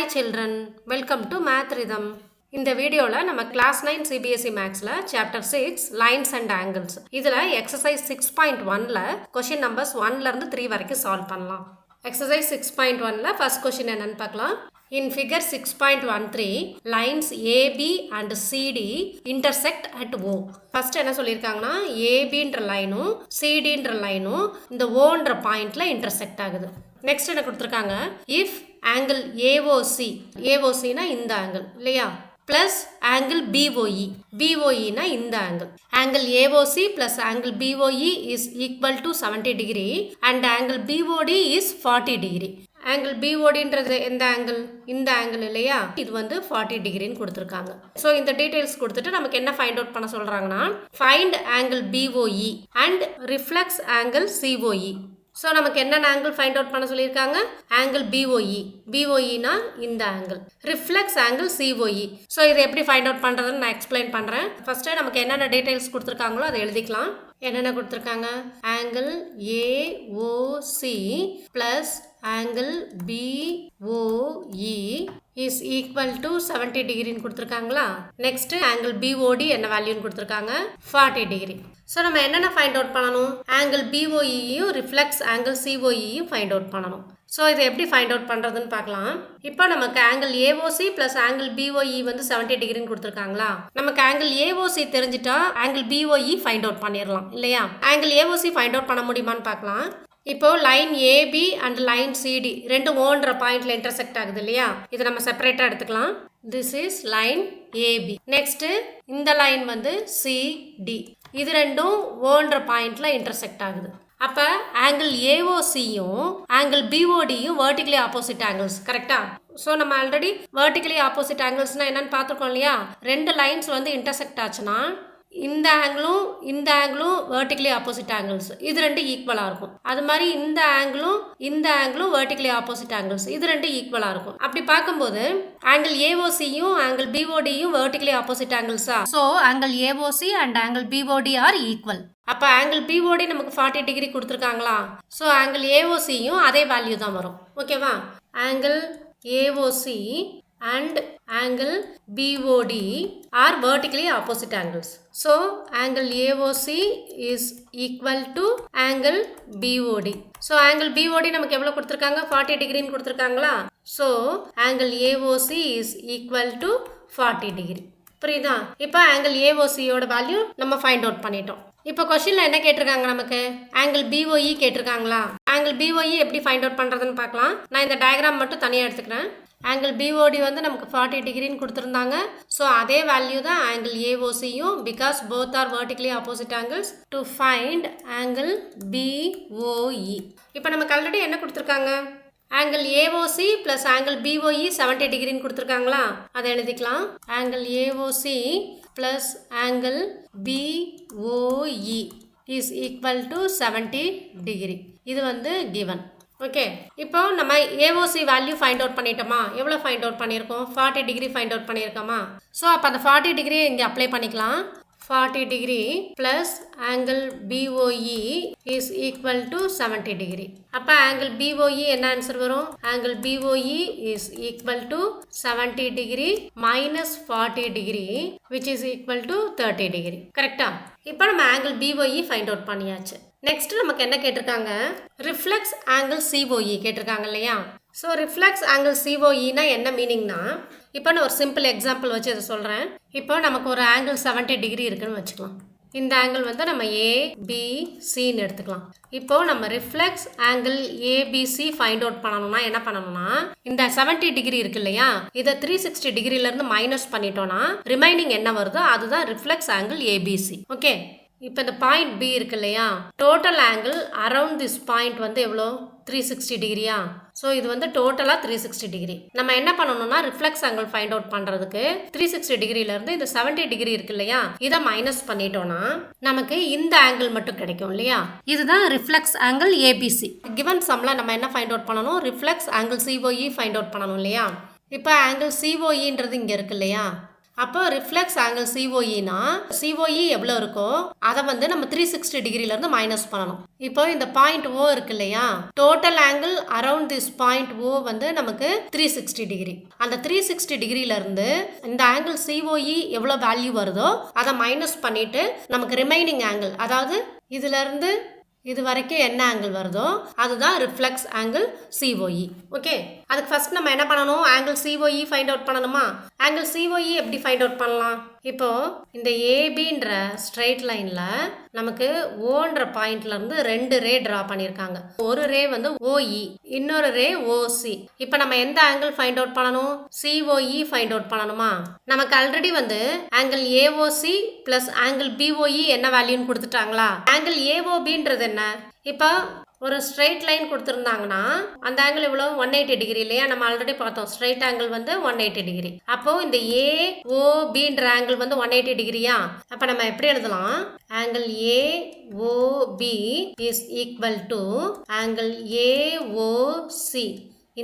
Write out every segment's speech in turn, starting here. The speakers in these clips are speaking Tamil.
Hi children, welcome to Math Rhythm. இந்த வீடியோவில் நம்ம கிளாஸ் 9 CBSE மேக்ஸில் சாப்டர் 6 லைன்ஸ் அண்ட் ஆங்கிள்ஸ் இதில் எக்ஸசைஸ் 6.1ல் கொஷின் நம்பர்ஸ் 1லேருந்து 3 வரைக்கும் சால்வ் பண்ணலாம். எக்ஸசைஸ் 6.1ல் ஃபர்ஸ்ட் கொஷின் என்னன்னு பார்க்கலாம். In figure 6.13, lines AB and CD intersect at O. First என்ன சொல்லியிருக்காங்கன்னா ABன்ற லைனும் CDன்ற லைனும் இந்த Oன்ற பாயிண்ட்ல intersect ஆகுது. நெக்ஸ்ட் என்ன கொடுத்துருக்காங்க, if angle AOC னா இந்த ஆங்கிள் இல்லையா, plus angle BOE னா இந்த angle AOC plus angle BOE is equal to 70 degree and angle BOD is 40 degree. Angle பிஓடின்றது எந்த ஆங்கிள், இந்த ஆங்கிள் இல்லையா, இது வந்து 40 டிகிரின்னு கொடுத்துருக்காங்க. ஸோ இந்த டீடைல்ஸ் கொடுத்துட்டு நமக்கு என்ன ஃபைண்ட் அவுட் பண்ண சொல்றாங்கன்னா, find angle POE and reflex angle COE. So நமக்கு என்னென்ன ஆங்கிள் ஃபைண்ட் அவுட் பண்ண சொல்லியிருக்காங்க, ஆங்கிள் பிஓஇனா இந்த angle, reflex angle COE. So இதை எப்படி ஃபைண்ட் அவுட் பண்ணுறதுன்னு நான் எக்ஸ்பிளைன் பண்ணுறேன். ஃபர்ஸ்ட்டு நமக்கு என்னென்ன டீடைல்ஸ் கொடுத்துருக்காங்களோ அதை எழுதிக்கலாம். என்னென்ன கொடுத்துருக்காங்க, angle AOC plus angle POE is equal to 70 டிகிரின்னு கொடுத்துருக்காங்களா. நெக்ஸ்ட் ஆங்கிள் பிஓடி என்ன வேல்யூன்னு கொடுத்துருக்காங்க, 40 டிகிரி. ஸோ நம்ம என்னென்ன ஃபைண்ட் அவுட் பண்ணணும், ஆங்கிள் பிஓஇயும் ரிஃப்ளெக்ஸ் ஆங்கிள் சிஓஇயும் ஃபைண்ட் அவுட் பண்ணணும். ஸோ இதை எப்படி ஃபைண்ட் அவுட் பண்ணுறதுன்னு பார்க்கலாம். இப்போ நமக்கு angle AOC plus angle BOE வந்து 70 டிகிரின்னு கொடுத்துருக்காங்களா. நமக்கு ஆங்கிள் ஏஓசி தெரிஞ்சிட்டா ஆங்கிள் பிஓஇ ஃபைண்ட் அவுட் பண்ணிடலாம் இல்லையா. ஆங்கிள் ஏஓசி ஃபைண்ட் அவுட் பண்ண முடியுமான்னு பார்க்கலாம். இப்போ line A B and line C D ரெண்டு ஓன்ற பாயிண்ட்ல இன்டர்செக்ட் ஆகுது இல்லையா, இதை நம்ம செப்பரேட்டா எடுத்துக்கலாம். This is line AB. Next இந்த லைன் வந்து சிடி, இது ரெண்டும் ஓன்ற பாயிண்ட்ல இன்டர்செக்ட் ஆகுது. அப்ப ஆங்கிள் ஏஓசியும் ஆங்கிள் பிஓடியும் வெர்டிகலி ஆப்போசிட் ஆங்கிள்ஸ், கரெக்டா. ஸோ நம்ம ஆல்ரெடி வெர்டிகலி ஆப்போசிட் ஆங்கிள்ஸ்னா என்னன்னு பார்த்துருக்கோம் இல்லையா. ரெண்டு லைன்ஸ் வந்து இன்டர்செக்ட் ஆச்சுன்னா இந்த ஆங்கிளும் வெர்டிகலி ஆப்போசிட் ஆங்கிள்ஸ், இது ரெண்டு ஈக்குவலாக இருக்கும். அது மாதிரி இந்த ஆங்கிளும் வெர்டிகலி ஆப்போசிட் ஆங்கிள்ஸ், இது ரெண்டு ஈக்குவலாக இருக்கும். அப்படி பார்க்கும்போது ஆங்கிள் ஏஓசியும் ஆங்கிள் பிஓடியும் வெர்டிகலி ஆப்போசிட் ஆங்கிள்ஸா. So angle AOC and angle BOD are equal. அப்போ ஆங்கிள் பிஓடி நமக்கு 40 டிகிரி கொடுத்துருக்காங்களா. ஸோ ஆங்கிள் ஏஓசியும் அதே வேல்யூ தான் வரும். ஓகேவா. Angle AOC and angle BOD are vertically opposite angles. So angle AOC is equal to angle BOD. So angle BOD நமக்கு எவ்வளவு கொடுத்திருக்காங்க, 40 டிகிரின்னு கொடுத்திருக்காங்களா. So angle AOC is equal to 40 degree. புரியுதா. இப்போ angle AOC யோட வேல்யூ நம்ம ஃபைண்ட் அவுட் பண்ணிட்டோம். இப்போ கொஸ்டின்ல என்ன கேட்டிருக்காங்க, நமக்கு ஆங்கிள் BOE கேட்டிருக்காங்களா. ஆங்கிள் BOE எப்படி ஃபைண்ட் அவுட் பண்றதுன்னு பார்க்கலாம். நான் இந்த டயக்ராம் மட்டும் தனியாக எடுத்துக்கிறேன். ஆங்கிள் பிஓடி வந்து நமக்கு 40 டிகிரின்னு கொடுத்துருந்தாங்க. ஸோ அதே வேல்யூ தான் ஆங்கிள் ஏஓசியும், because both are vertically opposite angles. To find angle BOE, இப்போ நமக்கு ஆல்ரெடி என்ன கொடுத்துருக்காங்க, angle AOC plus angle BOE 70 டிகிரின்னு கொடுத்துருக்காங்களா. அதை எழுதிக்கலாம். Angle AOC plus angle BOE is equal to 70 degree. இது வந்து கிவன். ஓகே. இப்போ நம்ம ஏஓசி வேல்யூ ஃபைண்ட் அவுட் பண்ணிட்டோமா. எவ்வளோ ஃபைண்ட் அவுட் பண்ணியிருக்கோம், 40 டிகிரி ஃபைண்ட் அவுட் பண்ணியிருக்கோமா. ஸோ அப்போ அந்த 40 டிகிரி இங்கே அப்ளை பண்ணிக்கலாம். 40 degree plus angle BOE is equal to 70 degree. அப்போ ஆங்கிள் பிஓஇ என்ன ஆன்சர் வரும், angle BOE is equal to 70 degree minus 40 degree which is equal to 30 degree. கரெக்டா. இப்போ நம்ம ஆங்கிள் பிஓஇ ஃபைண்ட் அவுட் பண்ணியாச்சு. நெக்ஸ்ட் நமக்கு என்ன கேட்டிருக்காங்க, ரிஃப்ளெக்ஸ் ஆங்கிள் சிஓஇ கேட்டிருக்காங்க இல்லையா. ஸோ ரிஃப்ளெக்ஸ் ஆங்கிள் சிஓஇனா என்ன மீனிங்னா, இப்போ நான் ஒரு சிம்பிள் எக்ஸாம்பிள் வச்சு இதை சொல்கிறேன். இப்போ நமக்கு ஒரு ஆங்கிள் 70 டிகிரி இருக்குன்னு வச்சுக்கலாம். இந்த ஆங்கிள் வந்து நம்ம ஏபிசின்னு எடுத்துக்கலாம். இப்போ நம்ம reflex angle ABC find out பண்ணணும்னா என்ன பண்ணணும்னா, இந்த 70 டிகிரி இருக்கு இல்லையா, இதை 360 டிகிரிலேருந்து மைனஸ் பண்ணிட்டோம்னா ரிமைனிங் என்ன வருதோ அதுதான் ரிஃப்ளெக்ஸ் ஆங்கிள் ஏபிசி. ஓகே. இப்போ இந்த பாயிண்ட் பி இருக்கு இல்லையா, total angle around this point வந்து எவ்வளோ, 360 டிகிரியா. ஸோ இது வந்து டோட்டலாக 360 டிகிரி. நம்ம என்ன பண்ணணும்னா ரிஃப்ளெக்ஸ் ஆங்கிள் ஃபைண்ட் அவுட் பண்ணுறதுக்கு 360 டிகிரிலேருந்து இந்த 70 டிகிரி இருக்கு இல்லையா, இதை மைனஸ் பண்ணிட்டோம்னா நமக்கு இந்த ஆங்கிள் மட்டும் கிடைக்கும் இல்லையா. இதுதான் ரிஃப்ளெக்ஸ் ஆங்கிள் ஏபிசி. கிவன் சம்ல நம்ம என்ன ஃபைண்ட் அவுட் பண்ணணும், reflex angle COE find out பண்ணணும் இல்லையா. இப்போ ஆங்கிள் சிஓஇன்றது இங்கே இருக்கு இல்லையா, அப்போ ரிஃப்ளெக்ஸ் ஆங்கிள் சிஓஇனா சிஓஇ எவ்வளோ இருக்கோ அதை வந்து நம்ம 360 டிகிரிலேருந்து மைனஸ் பண்ணணும். இப்போ இந்த பாயிண்ட் ஓ இருக்கு இல்லையா, total angle around this point O வந்து நமக்கு 360 டிகிரி. அந்த 360 டிகிரிலேருந்து இந்த ஆங்கிள் சிஓஇ எவ்வளோ வேல்யூ வருதோ அதை மைனஸ் பண்ணிட்டு நமக்கு ரிமைனிங் ஆங்கிள், அதாவது இதுல இருந்து இது வரைக்கும் என்ன ஆங்கிள் வருதோ அதுதான் ரிஃப்ளெக்ஸ் ஆங்கிள் சிஓஇ. ஓகே, அதுக்கு ஃபர்ஸ்ட் நம்ம என்ன பண்ணணும், ஆங்கிள் சிஓஇ ஃபைண்ட் அவுட் பண்ணணுமா? ஆங்கிள் சிஓஇ எப்படி ஃபைண்ட் அவுட் பண்ணலாம்? இப்போ இந்த ஏபின்ற ஸ்ட்ரெயிட் லைன்ல நமக்கு ஓன்ற பாயிண்ட்ல இருந்து 2 ரே டிரா பண்ணியிருக்காங்க. ஒரு ரே வந்து ஓஇ, இன்னொரு ரே ஓசி. இப்போ நம்ம எந்த ஆங்கிள் ஃபைண்ட் அவுட் பண்ணணும்? சிஓஇ ஃபைண்ட் அவுட் பண்ணணுமா? நமக்கு ஆல்ரெடி வந்து angle AOC plus angle POE என்ன வேல்யூன்னு கொடுத்துட்டாங்களா? ஆங்கிள் ஏஓபின்றது என்ன? இப்போ ஒரு ஸ்ட்ரெயிட் லைன் கொடுத்துருந்தாங்கன்னா அந்த ஆங்கிள் இவ்வளோ 180 டிகிரி இல்லையா? நம்ம ஆல்ரெடி பார்த்தோம் ஸ்ட்ரெயிட் ஆங்கிள் வந்து 180 டிகிரி. அப்போ இந்த ஏஓபின்ற ஆங்கிள் வந்து 180 டிகிரியா? அப்போ நம்ம எப்படி எழுதலாம்? Angle AOB is equal to angle AOC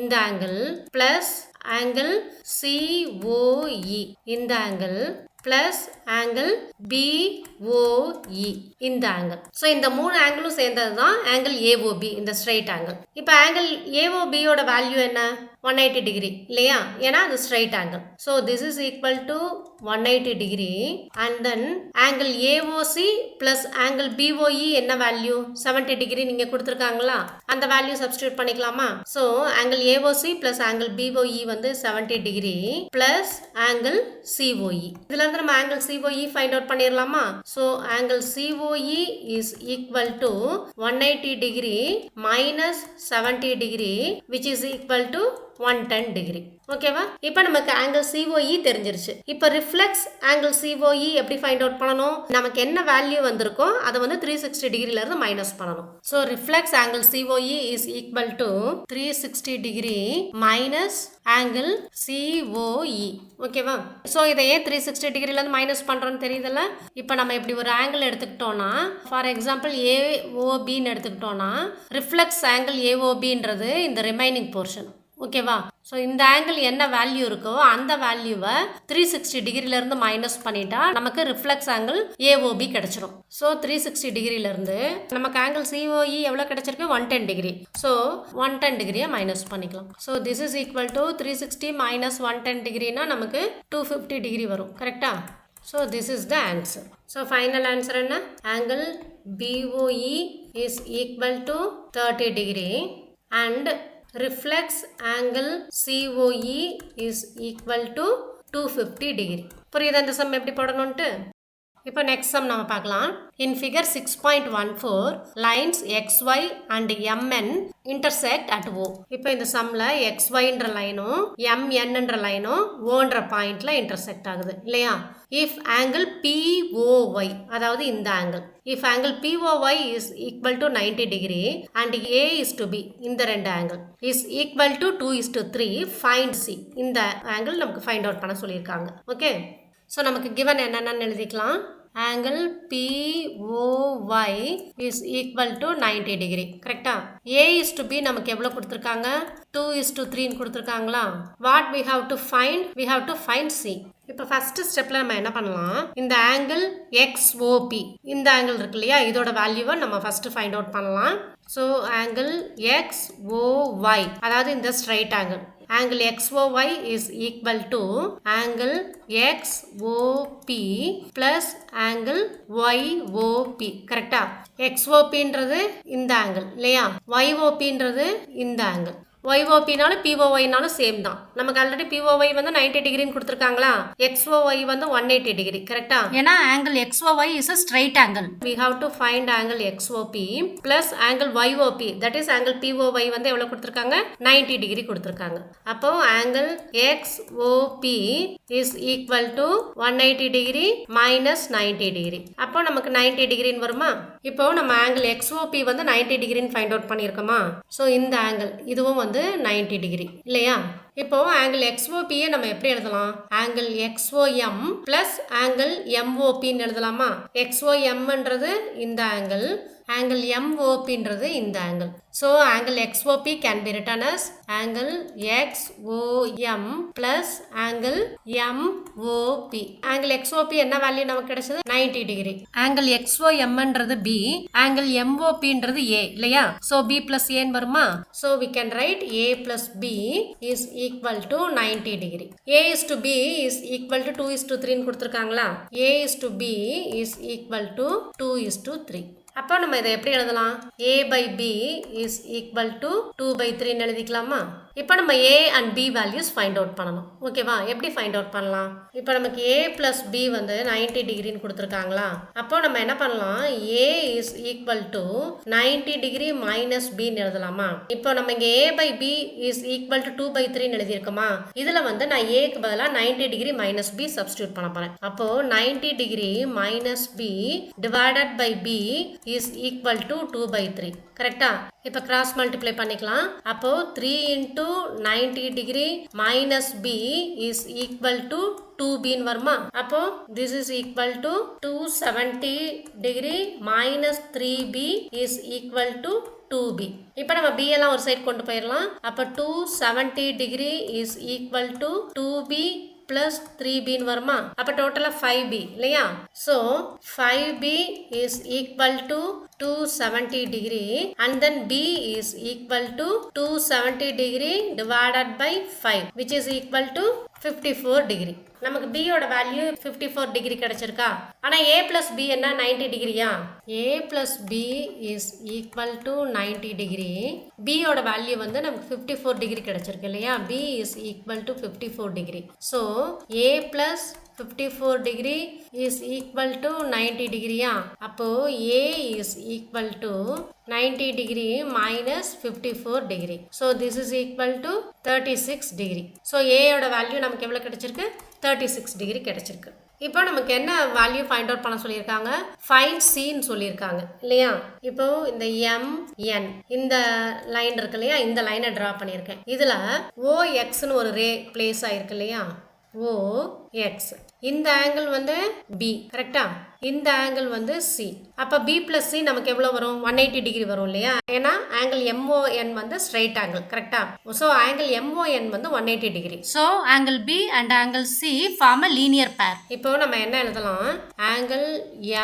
இந்த ஆங்கிள் பிளஸ் ஆங்கிள் சிஓஇ இந்த ஆங்கிள் பிளஸ் ஆங்கிள் பிஓஇ இந்த ஆங்கிள். ஸோ இந்த 3 ஆங்கிளும் சேர்ந்தது தான் ஆங்கிள் ஏஓபி, இந்த ஸ்ட்ரெயிட் ஆங்கிள். இப்போ ஆங்கிள் ஏஓபியோட வேல்யூ என்ன? 180 டிகிரி இல்லையா? ஏன்னா அது straight angle. So this is equal to 180 degree and then angle AOC plus angle POE என்ன வேல்யூ? 70 டிகிரி நீங்க கொடுத்துருக்காங்களா, அந்த வேல்யூ சப்ஸ்டியூட் பண்ணிக்கலாமா? So angle AOC plus angle BOE வந்து 70 டிகிரி பிளஸ் ஆங்கிள் சிஓஇ. இதுல இருந்து நம்ம ஆங்கிள் சிஓஇ ஃபைண்ட் அவுட் பண்ணிடலாமா? So angle COE is equal to 180 degree minus 70 degree which is equal to 110 degree. ஓகேவா? இப்போ நமக்கு ஆங்கிள் சிஓஇ தெரிஞ்சிருச்சு. இப்போ ரிஃப்ளெக்ஸ் ஆங்கிள் சிஓஇ எப்படி ஃபைண்ட் அவுட் பண்ணணும்? நமக்கு என்ன வேல்யூ வந்திருக்கோ அதை வந்து 360 டிகிரில இருந்து மைனஸ் பண்ணணும். So reflex angle COE is equal to 360 degree minus angle COE. ஓகேவா? ஸோ இதை ஏன் 360 டிகிரில இருந்து மைனஸ் பண்றோம்னு தெரியுதுல்ல? இப்போ நம்ம இப்படி ஒரு ஆங்கிள் எடுத்துக்கிட்டோம்னா, ஃபார் எக்ஸாம்பிள் ஏஓபின்னு எடுத்துக்கிட்டோம்னா ரிஃப்ளெக்ஸ் ஆங்கிள் ஏஓபின்றது இந்த ரிமைனிங் போர்ஷன். ஓகேவா? ஸோ இந்த ஆங்கிள் என்ன வேல்யூ இருக்கோ அந்த வேல்யூவை 360 டிகிரில இருந்து மைனஸ் பண்ணிட்டா நமக்கு ரிஃப்ளெக்ஸ் ஆங்கிள் ஏஓபி கிடைச்சிரும். ஸோ 360 டிகிரில இருந்து நமக்கு ஆங்கிள் சிஓஇ எவ்வளோ கிடைச்சிருக்கு? 110 டிகிரி. ஸோ 110 டிகிரியை மைனஸ் பண்ணிக்கலாம். So this is equal to 360 minus 110 டிகிரினா நமக்கு 250 டிகிரி வரும். கரெக்டா? So this is the answer. So final answer என்ன? Angle BOE is equal to 30 degree and reflex angle COE is equal to 250 degree. புரியுதா இந்த சம் எப்படி போடணும்ட்டு? இப்போ நெக்ஸ்ட் சம் நம்ம பார்க்கலாம். In figure 6.14 lines XY and MN intersect at O. இப்போ இந்த சம்ல XYன்ற லைனும் MNன்ற லைனும் Oன்ற பாயிண்ட்ல intersect ஆகுது இல்லையா? If angle POY, அதாவது இந்த angle, if angle POY is equal to 90 degree and A is to B, இந்த ரெண்டு angle is equal to 2:3, find C. இந்த angle நமக்கு find out பண்ண சொல்லியிருக்காங்க. ஓகே, ஸோ நமக்கு given என்னென்னு எழுதிக்கலாம். angle POY is equal to 90 degree. கரெக்டா? A is to B நமக்கு எவ்வளோ கொடுத்துருக்காங்க? 2:3 கொடுத்துருக்காங்களா? What we have to find? We have to find C. இப்போ ஃபர்ஸ்ட் ஸ்டெப்ல நம்ம என்ன பண்ணலாம்? இந்த ஆங்கிள் XOP, இந்த ஆங்கிள் இருக்கு இல்லையா, இதோட வேல்யூவை நம்ம ஃபர்ஸ்ட் ஃபைண்ட் அவுட் பண்ணலாம். ஸோ ஆங்கிள் XOY, அதாவது இந்த straight angle, angle XOY is equal to angle XOP plus angle YOP. கரெக்டா? XOPன்றது இந்த ஆங்கிள் இல்லையா, YOPன்றது இந்த ஆங்கிள். YOPனாலும் POYனாலும் சேம் தான். நமக்கு ஆல்ரெடி POY வந்து 90 டிகிரின்னு கொடுத்துருக்காங்களா, XOY வந்து 180 டிகிரி. கரெக்டா? ஏன்னா angle XOY is a straight angle. We have to find angle XOP plus angle YOP, that is angle POY வந்து எவ்வளவு கொடுத்துருக்காங்க? 90 டிகிரி கொடுத்துருக்காங்க. அப்போ angle XOP is equal to 180 degree minus 90 degree. அப்போ நமக்கு 90 டிகிரின்னு வருமா? இப்போ நம்ம ஆங்கிள் XOP வந்து 90 டிகிரின்னு ஃபைண்ட் அவுட் பண்ணியிருக்கோமா? ஸோ இந்த ஆங்கிள் இதுவும் வந்து 90 டிகிரி இல்லையா? இப்போ ஆங்கிள் XOPயை நம்ம எப்படி எழுதலாம்? ஆங்கிள் XOM பிளஸ் ஆங்கிள் MOPன்னு எழுதலாமா? XOMன்றது இந்த ஆங்கிள், angle MOPன்றது இந்த angle. So angle XOP can be written as angle XOM plus angle MOP. angle XOP என்ன வேல்யூ நமக்கு கிடைச்சது 90 degree. angle XOMன்றது B, angle MOPன்றது A இல்லையா? So B plus A வருமா? So we can write A plus B is equal to 90 degree. A is to B is equal to 2 is to 3 ன்னு கொடுத்திருக்காங்களா? A is to B is equal to 2 is to 3. அப்போ நம்ம இதை எப்படி எழுதலாம்? A by B is equal to 2 by 3 ன்னு எழுதிக்கலாமா? இப்போ நம்ம A and B values find out பண்ணணும். ஓகேவா? எப்படி find out பண்ணலாம்? இப்போ நமக்கு A plus B வந்து 90 டிகிரின்னு கொடுத்துருக்காங்களா? அப்போ நம்ம என்ன பண்ணலாம்? A is equal to 90 degree minus B ன்னு எழுதலாமா? இப்போ நம்ம இங்கே A by B is equal to 2 by 3 ன்னு எழுதியிருக்கோமா? இதுல வந்து நான் A க்கு பதிலா 90 degree minus B substitute பண்ண போறேன். அப்போ 90 degree minus B divided by B is equal to 2 by 3. கரெக்டா? இப்போ cross multiply பண்ணிக்கலாம். அப்போ 3 into 90 degree minus B is equal to 2B ன்னு வருமா? அப்போ this is equal to 270 degree minus 3B is equal to 2B. இப்போ நம்ம B எல்லாம் ஒரு சைடு கொண்டு போயிடலாம். அப்போ 270 degree is equal to 2B plus 3B ன்னு வருமா? அப்ப டோட்டலா 5B இல்லையா? So 5B is equal to 270 degree and then B is equal to 270 degree divided by 5 which is equal to 54 degree. நமக்கு B யோட வேல்யூ 54 டிகிரி கிடைச்சிருக்கா? ஆனா A plus B என்ன 90 டிகிரியா? A plus B is equal to 90 degree. B யோட வேல்யூ வந்து நமக்கு 54 டிகிரி கிடைச்சிருக்கு இல்லையா? B is equal to 54 degree. So A plus 54 degree is equal to 90 டிகிரியா? அப்போ A is equal to 90 degree minus 54 degree. So this is equal to 36 degree. So A யோட வேல்யூ நமக்கு எவ்வளவு கிடைச்சிருக்கு? 36 டிகிரி கிடைச்சிருக்கு. இப்போ நமக்கு என்ன வேல்யூ ஃபைண்ட் அவுட் பண்ண சொல்லியிருக்காங்க? ஃபைண்ட் C ன்னு சொல்லியிருக்காங்க இல்லையா? இப்போ இந்த MN இந்த லைன் இருக்கு இல்லையா? இந்த லைனை டிரா பண்ணியிருக்கேன். இதுல OX ன்னு ஒரு ரே பிளேஸ் ஆயிருக்கு இல்லையா? OX இந்த ஆங்கிள் வந்து B கரெக்டா? இந்த ஆங்கிள் வந்து C. அப்ப B plus C நமக்கு எவ்வளவு வரும்? 180 டிகிரி வரும் இல்லையா? ஏன்னா ஆங்கிள் MON வந்து ஸ்ட்ரைட் ஆங்கிள் கரெக்டா? So ஆங்கிள் MON வந்து 180 degree. So angle B and angle C form a linear pair. இப்போ நம்ம என்ன எழுதலாம்? Angle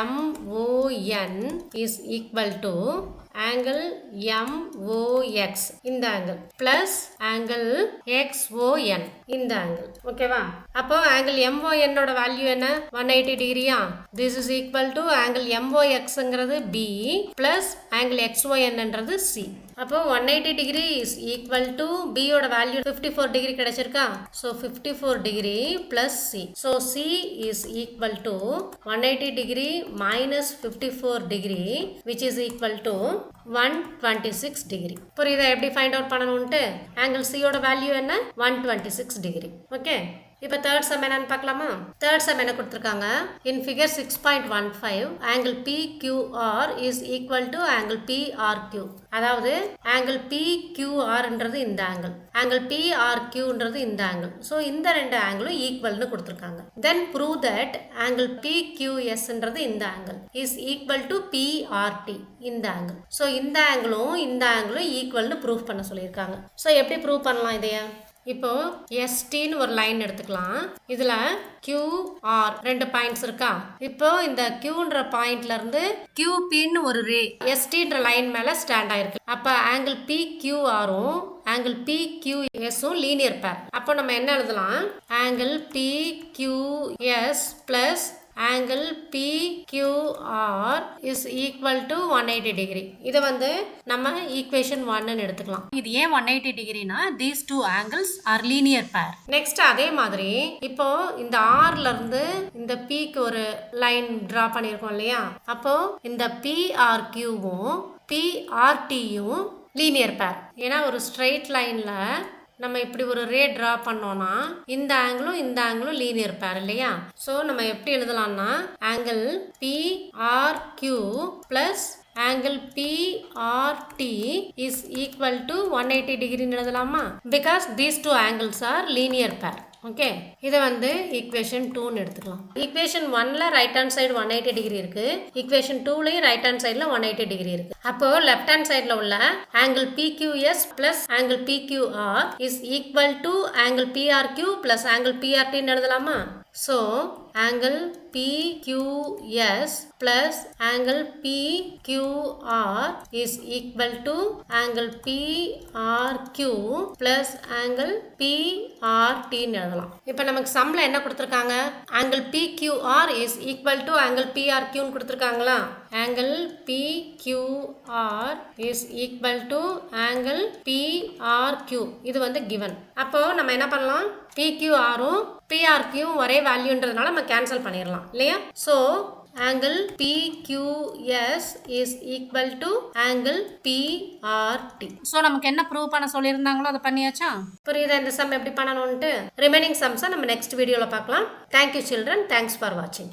MON is equal to angle MOX இந்த angle plus angle XON இந்த angle ஓகேவா? அப்போ angle MON ஓட வேல்யூ என்ன? 180 டிகிரியா? this is equal to angle MOXங்கிறது B plus angle XON ன்றது C. அப்போ 180 degree is equal to B யோட வேல்யூ 54 டிகிரி கிடைச்சிருக்கா? so 54 degree plus C. so C is equal to 180 degree minus 54 degree which is equal to 126 degree. புரியுதா எப்படி ஃபைண்ட் அவுட் பண்ணணும்ட்டு? ஆங்கிள் C யோட வேல்யூ என்ன? 126 டிகிரி. ஓகே, இப்போ தேர்ட் சம் என்னன்னு பார்க்கலாமா? தேர்ட் சம் என்ன கொடுத்துருக்காங்க? In figure 6.15 angle PQR is equal to angle PRQ. அதாவது ஆங்கிள் PQRன்றது இந்த ஆங்கிள், ஆங்கிள் PRQன்றது இந்த ஆங்கிள். ஸோ இந்த ரெண்டு ஆங்கிளும் ஈக்குவல்னு கொடுத்துருக்காங்க. தென் ப்ரூவ் தட் ஆங்கிள் PQSன்றது இந்த angle is equal to PRT இந்த ஆங்கிள். ஸோ இந்த ஆங்கிளும் ஈக்குவல்னு ப்ரூவ் பண்ண சொல்லியிருக்காங்க. ஸோ எப்படி ப்ரூவ் பண்ணலாம் இதைய? இப்போ STன்னு ஒரு லைன் எடுத்துக்கலாம். இதுல QR ரெண்டு பாயிண்ட்ஸ் இருக்கா? இப்போ இந்த Qன்ற பாயிண்ட்ல இருந்து QPன்னு ஒரு ரே STன்ற லைன் மேல ஸ்டாண்ட் ஆயிருக்கு. அப்ப ஆங்கிள் PQRும் ஆங்கிள் PQSும் லீனியர் பேர். அப்போ நம்ம என்ன எழுதலாம்? Angle PQS plus angle PQR is equal to 180 degree. இதை வந்து நம்ம ஈக்குவேஷன் 1 எடுத்துக்கலாம். இது ஏன் 180 டிகிரினா these two angles are linear pair. Next அதே மாதிரி இப்போ இந்த Rல இருந்து இந்த Pக்கு ஒரு லைன் டிரா பண்ணியிருக்கோம் இல்லையா? அப்போ இந்த PRQவும் PRTயும் லீனியர் பேர். ஏன்னா ஒரு ஸ்ட்ரெயிட் லைன்ல நம்ம இப்படி ஒரு ரே டிரா பண்ணோம்னா இந்த ஆங்கிளும் லீனியர் பேர் இல்லையா? ஸோ நம்ம எப்படி எழுதலாம்னா angle PRQ plus angle PRT is equal to 180 degree எழுதலாமா? Because these two angles are linear pair. Okay, இதை வந்து ஈக்குவேஷன் 2ன்னு எடுத்துக்கலாம். ஈக்குவேஷன் 1ல ரைட் ஹேண்ட் சைடு 180 டிகிரி இருக்கு, ஈக்குவேஷன் 2லயும் ரைட் ஹேண்ட் சைடுல 180 டிகிரி இருக்கு. அப்போ லெஃப்ட் ஹேண்ட் சைடுல உள்ள angle PQS plus angle PQR is equal to angle PRQ plus angle PRTன்னு எழுதலாமா? So angle PQS plus angle PQR is equal to angle PRQ plus angle PRT ன்னு எழுதலாம். இப்போ நமக்கு சம்ல என்ன கொடுத்திருக்காங்க? angle PQR is equal to angle PRQ ன்னு கொடுத்திருக்காங்களா? angle PQR is equal to angle PRQ இது வந்து given. அப்போ நம்ம என்ன பண்ணலாம்? PQRம் PRQம் ஒரே வேல்யூன்றதுனால நம்ம கேன்சல் பண்ணிடலாம் இல்லையா? So angle PQS is equal to angle PRT. So நமக்கு என்ன ப்ரூவ் பண்ண சொல்லியிருந்தாங்களோ அதை பண்ணியாச்சா? புரியுதா இந்த சம் எப்படி பண்ணணும்ட்டு? ரிமைனிங் சம்ஸை நம்ம நெக்ஸ்ட் வீடியோவில் பார்க்கலாம். தேங்க்யூ சில்ட்ரன், தேங்க்ஸ் ஃபார் வாட்சிங்.